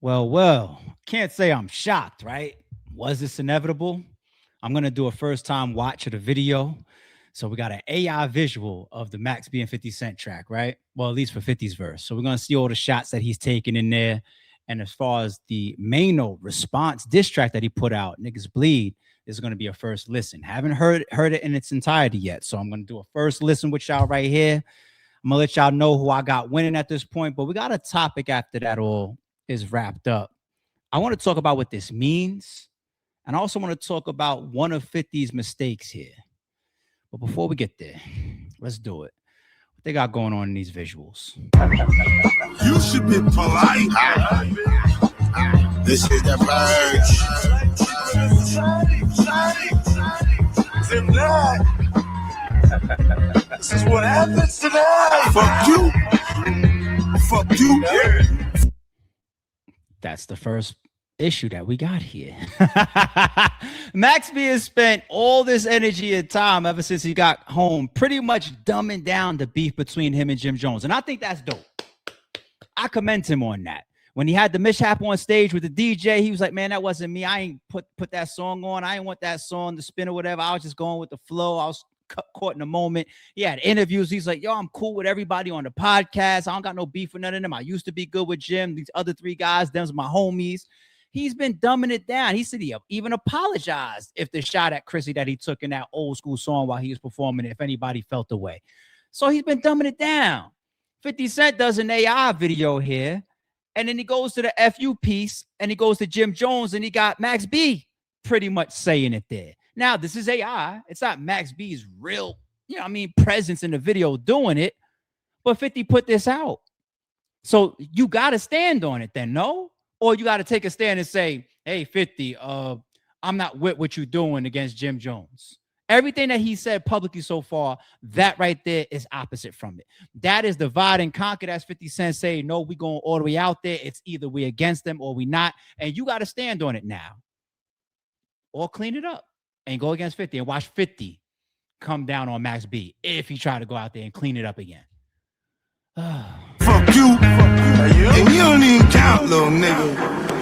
Well, can't say I'm shocked, right? Was this inevitable? I'm gonna do a first time watch of the video. So we got an AI visual of the Max B and 50 Cent track, right? Well, at least for 50's verse. So we're gonna see all the shots that he's taking in there. And as far as the Maino response diss track that he put out, Niggas Bleed, is gonna be a first listen. Haven't heard it in its entirety yet. So I'm gonna do a first listen with y'all right here. I'm gonna let y'all know who I got winning at this point, but we got a topic after that all is wrapped up. I want to talk about what this means, and I also want to talk about one of 50's mistakes here. But before we get there, let's do it. What they got going on in these visuals? You should be polite. This is the verge. Tonight. This is what happens tonight. Fuck you. Fuck you. Yeah. That's the first issue that we got here. Max B has spent all this energy and time ever since he got home pretty much dumbing down the beef between him and Jim Jones. And I think that's dope. I commend him on that. When he had the mishap on stage with the DJ, he was like, man, that wasn't me. I ain't put that song on. I ain't want that song to spin or whatever. I was just going with the flow. I was caught in the moment. He had interviews. He's like, yo, I'm cool with everybody on the podcast. I don't got no beef with none of them. I used to be good with Jim. These other three guys, them's my homies. He's been dumbing it down. He said he even apologized if the shot at Chrissy that he took in that old school song while he was performing, if anybody felt the way. So he's been dumbing it down. 50 Cent does an AI video here, and then he goes to the FU piece, and he goes to Jim Jones, and he got Max B pretty much saying it there. Now, this is AI. It's not Max B's real, presence in the video doing it, but 50 put this out. So you got to stand on it then, no? Or you got to take a stand and say, hey, 50, I'm not with what you're doing against Jim Jones. Everything that he said publicly so far, that right there is opposite from it. That is divide and conquer. That's 50 Cent saying, no, we going all the way out there. It's either we against them or we not. And you got to stand on it now. Or clean it up and go against 50 and watch 50 come down on Max B if he try to go out there and clean it up again. Fuck you. And you don't even count, little nigga.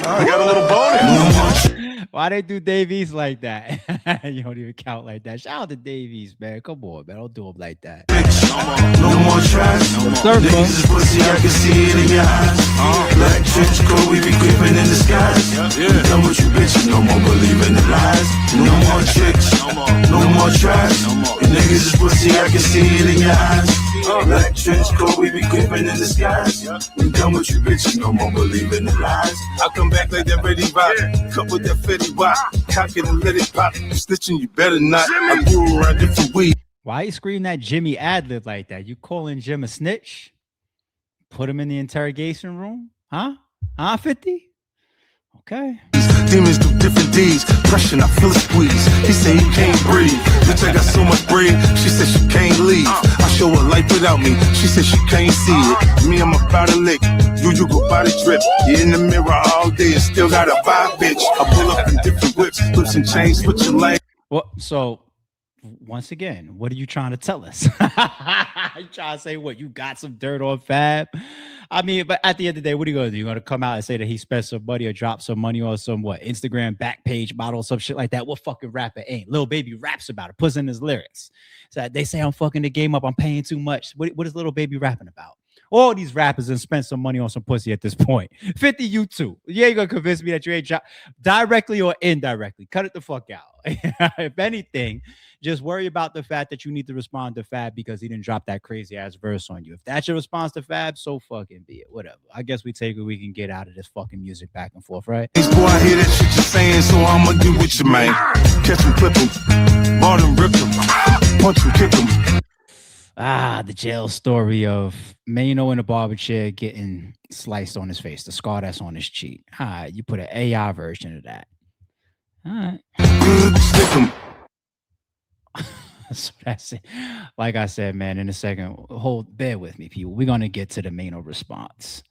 I got a little bonus. Why they do Dave East like that? You don't even count like that. Shout out to Dave East, man. Come on, man. Don't do him like that. No more trash. Niggas is pussy, I can see it in your eyes. Black trench coat, we be creeping in the skies. Done with you bitches, no more believing the lies. No more tricks, no more trash. You niggas is pussy, I can see it in your eyes. Black trench coat, we be creeping in the skies. We done with you bitches, no more believing the lies. I come back like that ready rock, cut with that fetty rock, cock it and let it pop. Snitching, you better not. I grew around different weed. Why you scream that Jimmy ad-lib like that? You calling Jim a snitch? Put him in the interrogation room? Huh? 50? Okay. Demons do different deeds. Pressure, I feel a squeeze. He say he can't breathe. Bitch, I got so much bread. She said she can't leave. I show her life without me. She said she can't see it. Me, I'm about to lick. You go by the drip. You in the mirror all day and still got a vibe, bitch. I pull up in different whips and chains, switching lane. Well, so once again, what are you trying to tell us? You trying to say what? You got some dirt on Fab? I mean, but at the end of the day, what are you going to do? You're going to come out and say that he spent some money or dropped some money on some, Instagram back page model or some shit like that? What fucking rapper ain't? Lil Baby raps about it, puts in his lyrics. So they say I'm fucking the game up, I'm paying too much. What is Lil Baby rapping about? All these rappers have spent some money on some pussy at this point. 50, you too. You ain't gonna convince me that you ain't directly or indirectly. Cut it the fuck out. If anything, just worry about the fact that you need to respond to Fab because he didn't drop that crazy ass verse on you. If that's your response to Fab, so fucking be it. Whatever. I guess we take what we can get out of this fucking music back and forth, right? Boy, I hear that shit you're saying, so I'ma get with you, man. Catch him, clip him, bought him, ripped him, punch him, kick him. The jail story of Maino in a barber chair getting sliced on his face, the scar that's on his cheek. All right, you put an AI version of that. All right. So that's it. Like I said, man, in a second, bear with me, people. We're going to get to the Maino response.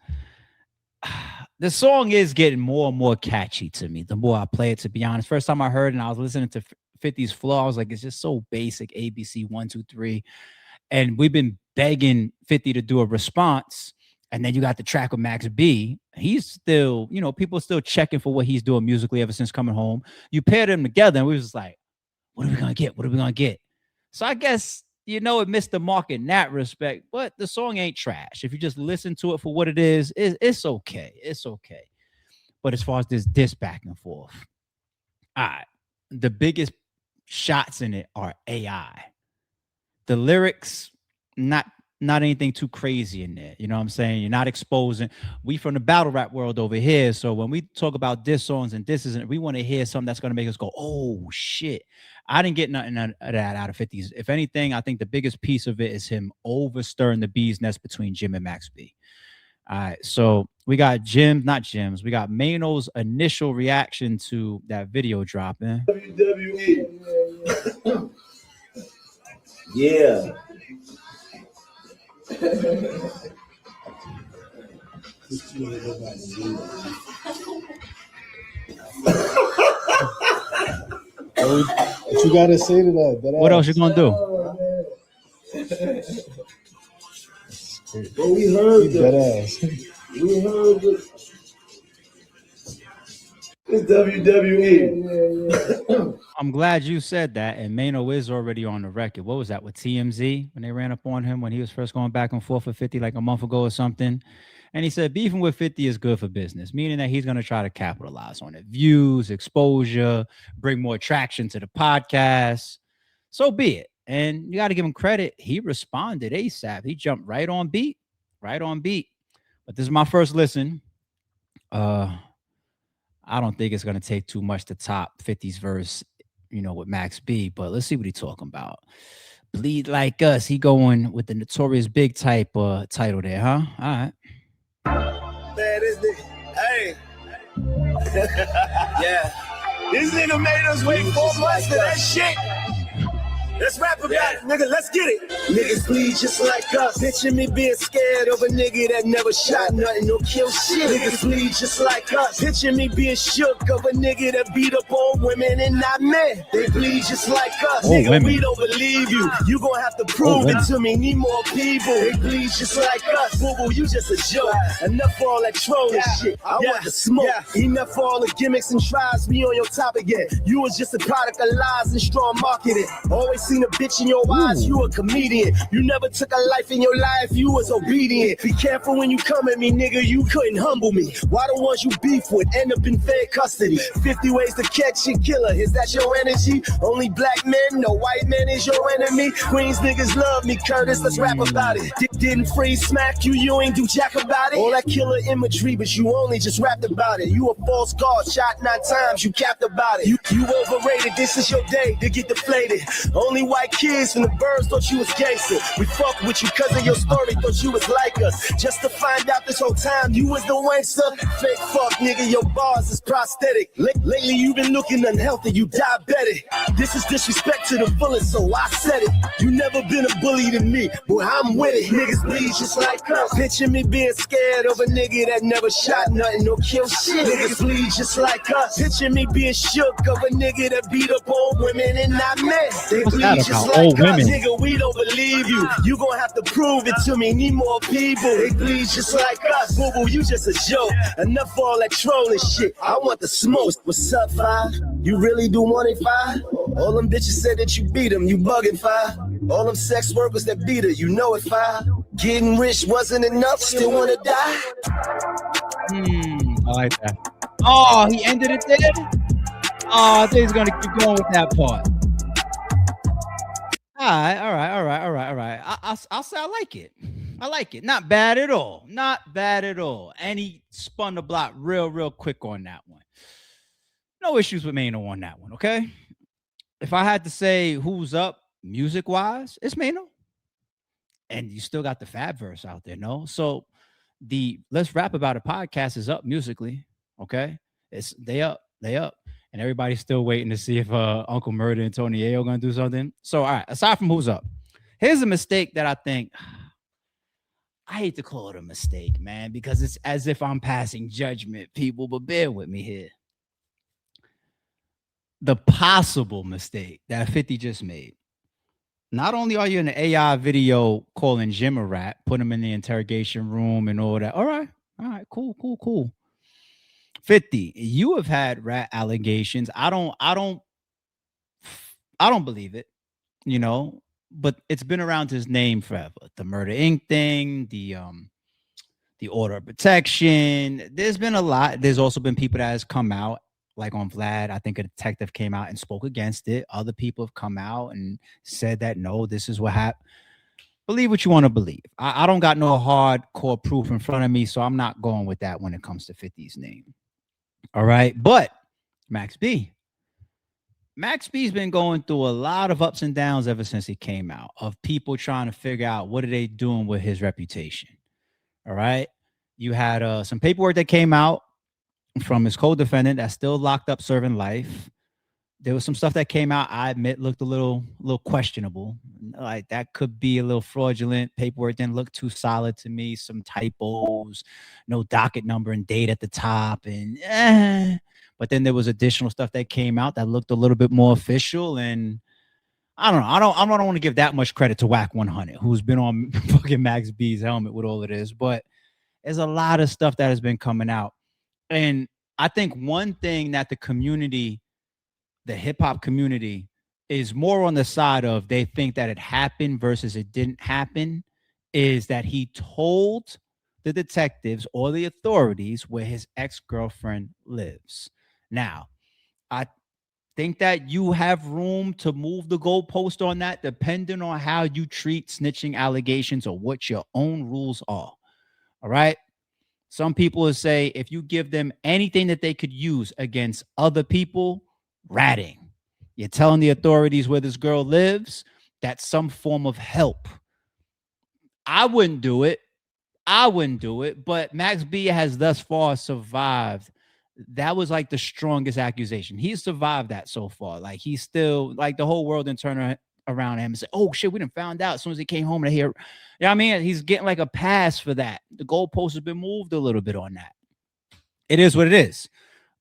The song is getting more and more catchy to me the more I play it, to be honest. First time I heard it and I was listening to 50's flow, I was like, it's just so basic, ABC, 1, 2, 3. And we've been begging 50 to do a response. And then you got the track with Max B. he's still, you know, people still checking for what he's doing musically ever since coming home. You pair them together, and we was just like, what are we gonna get? What are we gonna get? So I guess, you know, it missed the mark in that respect, but the song ain't trash. If you just listen to it for what it is, it's okay. It's okay. But as far as this back and forth, all right, the biggest shots in it are AI. The lyrics, not anything too crazy in there. You know what I'm saying? You're not exposing. We from the battle rap world over here. So when we talk about diss songs and this isn't, we want to hear something that's going to make us go, oh shit. I didn't get nothing of that out of 50s. If anything, I think the biggest piece of it is him over stirring the bee's nest between Jim and Max B. All right. So we got Jim's, we got Maino's initial reaction to that video dropping. WWE. Yeah. What you gotta say to that? What else you gonna do? Well, we heard that ass. We heard it's WWE. I'm glad you said that. And Maino is already on the record. What was that with TMZ when they ran up on him when he was first going back and forth with 50 like a month ago or something? And he said beefing with 50 is good for business, meaning that he's going to try to capitalize on it. Views, exposure, bring more traction to the podcast. So be it. And you got to give him credit. He responded ASAP. He jumped right on beat. But this is my first listen. I don't think it's going to take too much to top 50's verse, you know, with Max B. But let's see what he's talking about. Bleed Like Us. He going with the Notorious Big type title there, huh? All right. Man, this nigga, hey. Yeah. This nigga made us wait 4 months for that shit. Let's rap about it, nigga. Let's get it. Niggas bleed just like us. Picture me being scared of a nigga that never shot nothing or killed shit. Niggas bleed just like us. Picture me being shook of a nigga that beat up old women and not men. They bleed just like us. Nigga, women. We don't believe you. You gonna have to prove it to me. Need more people. They bleed just like us. Boo-boo, you just a joke. Enough for all that trolling shit. I want the smoke. Enough for all the gimmicks and tries. Be on your top again. You was just a product of lies and strong marketing. Always seen a bitch in your eyes, you a comedian. You never took a life in your life, you was obedient. Be careful when you come at me, nigga, you couldn't humble me. Why the ones you beef with end up in fair custody? 50 ways to catch your killer, is that your energy? Only black men, no white man is your enemy. Queens niggas love me, Curtis, let's rap about it. Didn't freeze smack you, you ain't do jack about it. All that killer imagery, but you only just rapped about it. You a false god, shot 9 times, you capped about it. You overrated, this is your day to get deflated. Only white kids from the birds thought you was gangster. We fuck with you cause of your story, thought you was like us. Just to find out this whole time you was the wankster. Fake fuck, nigga, your bars is prosthetic. Lately you been looking unhealthy, you diabetic. This is disrespect to the fullest, so I said it. You never been a bully to me, but I'm with it. Niggas bleed just like us. Picture me being scared of a nigga that never shot nothing or killed shit. Niggas bleed just like us. Picture me being shook of a nigga that beat up old women and not men. They bleed just like us, nigga, we don't believe you. You gon' have to prove it to me. Need more people. They bleed just like us. Boo-boo, you just a joke. Enough for all that trolling shit. I want the smoke. What's up, Five? You really do want it, Five? All them bitches said that you beat them. You bugging, Five? All them sex workers that beat her. You know it, Five? Getting rich wasn't enough. Still wanna die? I like that. Oh, he ended it there? Oh, I think he's gonna keep going with that part. All right. I'll say I like it. Not bad at all. And he spun the block real quick on that one. No issues with Maino on that one, okay? If I had to say who's up music-wise, it's Maino. And you still got the Fab verse out there, no? So the Let's Rap About It podcast is up musically, okay? They up. And everybody's still waiting to see if Uncle Murder and Tony Ayo gonna do something. So, all right, aside from who's up, here's a mistake that I think, I hate to call it a mistake, man, because it's as if I'm passing judgment, people, but bear with me here. The possible mistake that 50 just made. Not only are you in the AI video calling Jim a rat, put him in the interrogation room and all that. All right, All right, cool. 50. You have had rat allegations. I don't believe it, you know, but it's been around his name forever. The Murder Inc. thing, the order of protection. There's been a lot. There's also been people that has come out, like on Vlad. I think a detective came out and spoke against it. Other people have come out and said that no, this is what happened. Believe what you want to believe. I don't got no hardcore proof in front of me, so I'm not going with that when it comes to 50's name. All right. But Max B. Max B's been going through a lot of ups and downs ever since he came out, of people trying to figure out what are they doing with his reputation. All right. You had some paperwork that came out from his co-defendant that's still locked up serving life. There was some stuff that came out, I admit, looked a little questionable. Like that could be a little fraudulent. Paperwork didn't look too solid to me. Some typos, no docket number and date at the top, and but then there was additional stuff that came out that looked a little bit more official. And I don't know. I don't want to give that much credit to Whack 100, who's been on fucking Max B's helmet with all of this, but there's a lot of stuff that has been coming out. And I think one thing that the hip hop community is more on the side of they think that it happened versus it didn't happen is that he told the detectives or the authorities where his ex-girlfriend lives. Now, I think that you have room to move the goalpost on that depending on how you treat snitching allegations or what your own rules are. All right. Some people will say if you give them anything that they could use against other people, ratting. You're telling the authorities where this girl lives, that's some form of help. I wouldn't do it. But Max B has thus far survived. That was like the strongest accusation. He's survived that so far. Like he's still like the whole world didn't turn around him and say, "Oh shit, we didn't found out." As soon as he came home and hear, you know what I mean, he's getting like a pass for that. The goalpost has been moved a little bit on that. It is what it is.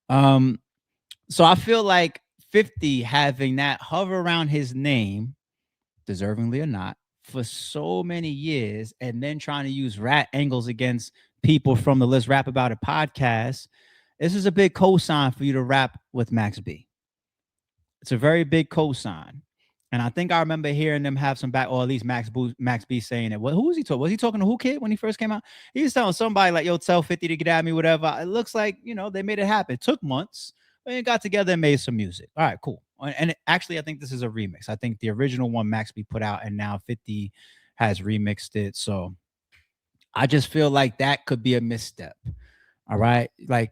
So I feel like 50 having that hover around his name, deservingly or not, for so many years, and then trying to use rat angles against people from the Let's Rap About It podcast. This is a big cosign for you to rap with Max B. It's a very big cosign. And I think I remember hearing them have some back, or at least Max B saying it. Who was he talking? Was he talking to Who Kid when he first came out? He was telling somebody like, "Yo, tell 50 to get at me, whatever." It looks like, they made it happen. It took months. They got together and made some music. All right, cool. And actually, I think this is a remix. I think the original one Max B put out, and now 50 has remixed it. So I just feel like that could be a misstep. All right. Like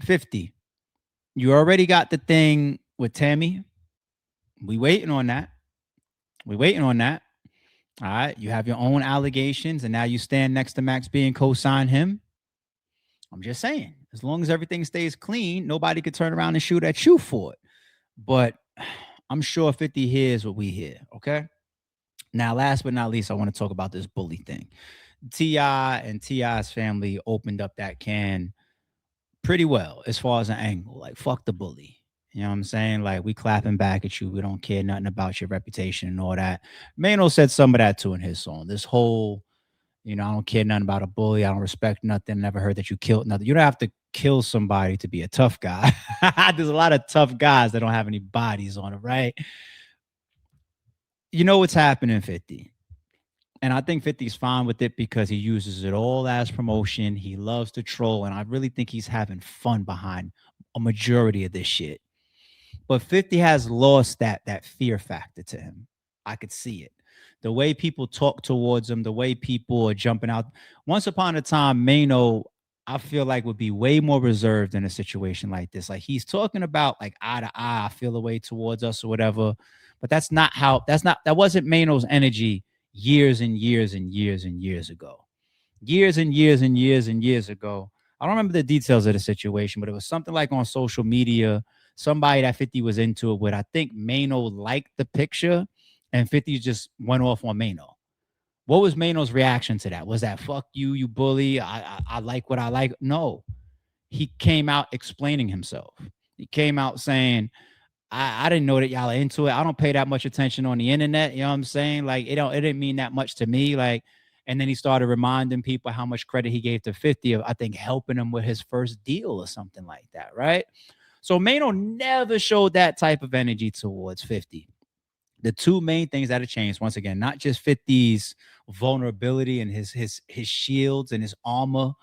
50, you already got the thing with Tammy. We waiting on that. All right. You have your own allegations, and now you stand next to Max B and co-sign him. I'm just saying, as long as everything stays clean, nobody could turn around and shoot at you for it. But I'm sure 50 hears what we hear. Okay. Now, last but not least, I want to talk about this bully thing. T.I. and T.I.'s family opened up that can pretty well as far as an angle. Like, fuck the bully. You know what I'm saying? Like, we clapping back at you. We don't care nothing about your reputation and all that. Maino said some of that too in his song. This whole, I don't care nothing about a bully. I don't respect nothing. Never heard that you killed nothing. You don't have to kill somebody to be a tough guy. There's a lot of tough guys that don't have any bodies on it, right? You know what's happening, 50. And I think 50's fine with it because he uses it all as promotion. He loves to troll. And I really think he's having fun behind a majority of this shit. But 50 has lost that fear factor to him. I could see it. The way people talk towards him, the way people are jumping out. Once upon a time, Maino, I feel like would be way more reserved in a situation like this. Like he's talking about like eye to eye, I feel a way towards us or whatever. But that wasn't Maino's energy years and years and years and years ago. Years and years and years and years ago. I don't remember the details of the situation, but it was something like on social media, somebody that 50 was into it with. I think Maino liked the picture and 50 just went off on Maino. What was Maino's reaction to that? Was that fuck you, you bully? I like what I like? No. He came out explaining himself. He came out saying, I didn't know that y'all are into it. I don't pay that much attention on the internet. You know what I'm saying? Like, it didn't mean that much to me. Like, And then he started reminding people how much credit he gave to 50 of, I think, helping him with his first deal or something like that, right? So Maino never showed that type of energy towards 50. The two main things that have changed, once again, not just 50's vulnerability and his shields and his armor,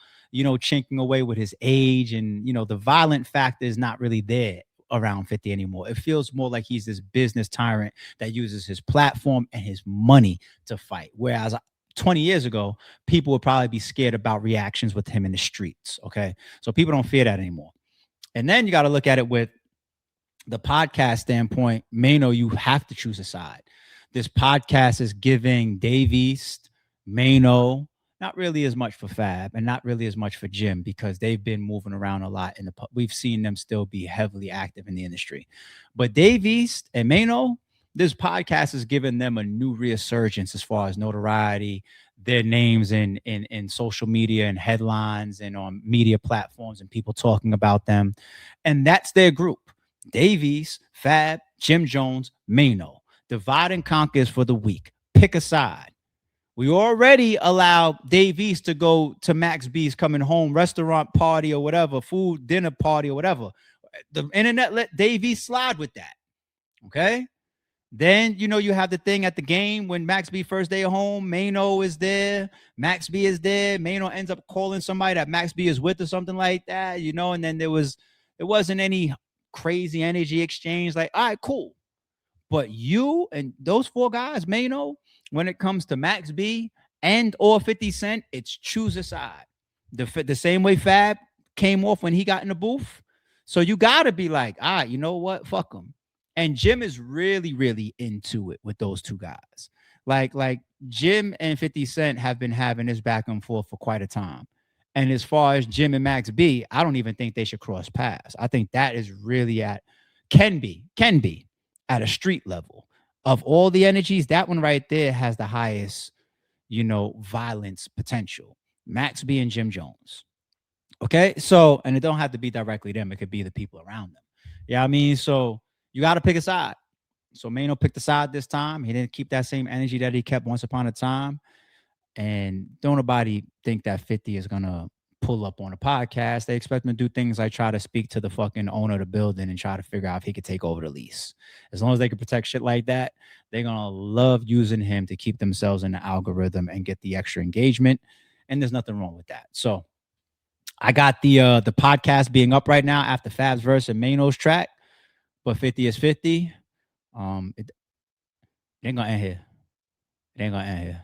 chinking away with his age, and the violent factor is not really there around 50 anymore. It feels more like he's this business tyrant that uses his platform and his money to fight. Whereas 20 years ago, people would probably be scared about reactions with him in the streets. Okay. So people don't fear that anymore. And then you got to look at it with the podcast standpoint. Maino, you have to choose a side. This podcast is giving Dave East, Maino, not really as much for Fab and not really as much for Jim, because they've been moving around a lot we've seen them still be heavily active in the industry. But Dave East and Maino, this podcast is giving them a new resurgence as far as notoriety, their names in social media and headlines and on media platforms and people talking about them. And that's their group. Davies, Fab, Jim Jones, Maino. Divide and conquer is for the weak. Pick a side. We already allowed Davies to go to Max B's coming home restaurant party or whatever, food dinner party or whatever. The internet let Davies slide with that. Okay. Then, you have the thing at the game when Max B first day home, Maino is there, Max B is there, Maino ends up calling somebody that Max B is with or something like that, and then there wasn't any crazy energy exchange. Like, all right, cool. But you and those four guys, Maino, when it comes to Max B and or 50 Cent, it's choose a side. The same way Fab came off when he got in the booth. So you got to be like, all right, you know what? Fuck them. And Jim is really, really into it with those two guys. Like Jim and 50 Cent have been having this back and forth for quite a time. And as far as Jim and Max B, I don't even think they should cross paths. I think that is really can be at a street level. Of all the energies, that one right there has the highest, violence potential. Max B and Jim Jones. Okay. So, and it don't have to be directly them. It could be the people around them. Yeah. I mean, so you got to pick a side. So Maino picked the side this time. He didn't keep that same energy that he kept once upon a time. And don't nobody think that 50 is going to pull up on a podcast. They expect him to do things like try to speak to the fucking owner of the building and try to figure out if he could take over the lease. As long as they can protect shit like that, they're going to love using him to keep themselves in the algorithm and get the extra engagement. And there's nothing wrong with that. So I got the podcast being up right now after Fab's verse and Maino's track. But 50 is 50. It ain't gonna end here. It ain't gonna end here.